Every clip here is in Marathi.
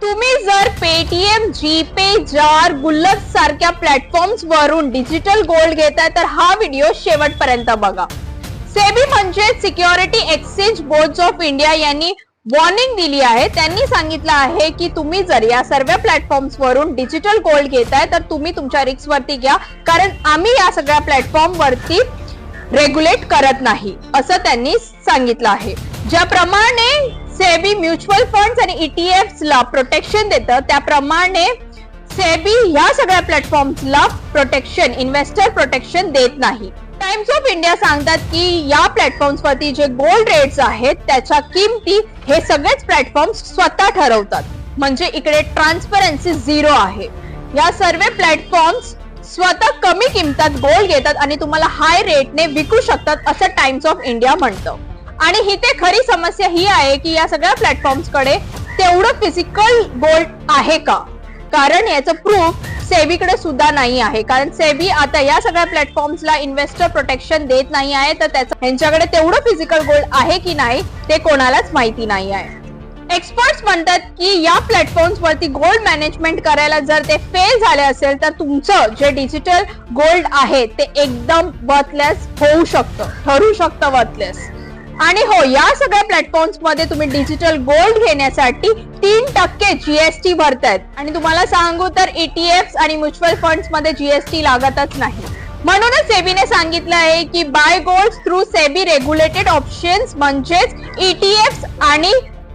तुम्ही जर पेटीएम, जीपे, जार, गुल्लक सारख्या प्लॅटफॉर्म्स वरून डिजिटल गोल्ड घेताय तर हा व्हिडिओ शेवटपर्यंत बघा. सेबी म्हणजे security exchange board of India यांनी वॉर्निंग दिली आहे. त्यांनी सांगितलं आहे की तुम्ही जर या सर्व प्लॅटफॉर्म्स वरून डिजिटल गोल्ड घेताय तर तुम्ही तुमच्या रिस्क वरती घ्या, कारण आम्ही या सगळ्या प्लॅटफॉर्म वरती रेग्युलेट करत नाही असं त्यांनी सांगितलं आहे. ज्याप्रमाणे सेबी म्युच्युअल फंड्स आणि ETFs ला प्रोटेक्शन देतं, त्याप्रमाणे सेबी ह्या सगळ्या प्लॅटफॉर्म्सला प्रोटेक्शन, इन्व्हेस्टर प्रोटेक्शन देत नाही. टाइम्स ऑफ इंडिया सांगतात की या प्लॅटफॉर्म्स वरती जे गोल्ड रेट्स आहेत त्याच्या किमती हे सगळेच प्लॅटफॉर्म्स स्वतः ठरवतात. म्हणजे इकडे ट्रान्सपरन्सी झिरो आहे. या सर्व प्लॅटफॉर्म्स स्वतः कमी किमतात गोल्ड घेतात आणि तुम्हाला हाय रेटने विकू शकतात असं टाइम्स ऑफ इंडिया म्हणतं. आणि ही ते खरी समस्या ही आहे की या सगळ्या प्लॅटफॉर्म्स कडे तेवढं फिजिकल गोल्ड आहे का? कारण याचं प्रूफ सेबीकडे सुद्धा नाही आहे. कारण सेबी आता या सगळ्या प्लॅटफॉर्म्सला इन्व्हेस्टर प्रोटेक्शन देत नाही आहे, तर त्यांच्याकडे तेवढं फिजिकल गोल्ड आहे की नाही ते कोणालाच माहिती नाही आहे. एक्सपर्ट्स म्हणतात की या प्लॅटफॉर्म्स वरती गोल्ड मॅनेजमेंट करायला जर ते फेल झाले असेल तर तुमचं जे डिजिटल गोल्ड आहे ते एकदम वर्थलेस होऊ शकतं, ठरू शकतं वर्थलेस. आणि हो, या सगळ्या प्लॅटफॉर्म्स मध्ये तुम्ही डिजिटल गोल्ड घेण्यासाठी 3% GST भरतायत. आणि तुम्हाला सांगू तर ETFs आणि म्युच्युअल फंड्स मध्ये GST लागतच नाही. म्हणूनच सेबीने सांगितलं आहे की buy gold through SEBI regulated options, म्हणजेच ETFs आणि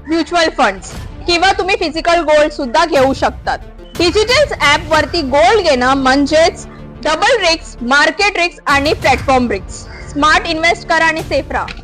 म्युच्युअल फंड्स, किंवा तुम्ही फिजिकल गोल्ड सुद्धा घेऊ शकतात. डिजिटल ऍप वरती गोल्ड घेणं म्हणजेच डबल रिस्क, मार्केट रिस्क आणि प्लॅटफॉर्म रिस्क. स्मार्ट इन्व्हेस्ट करा आणि सेफ राहा.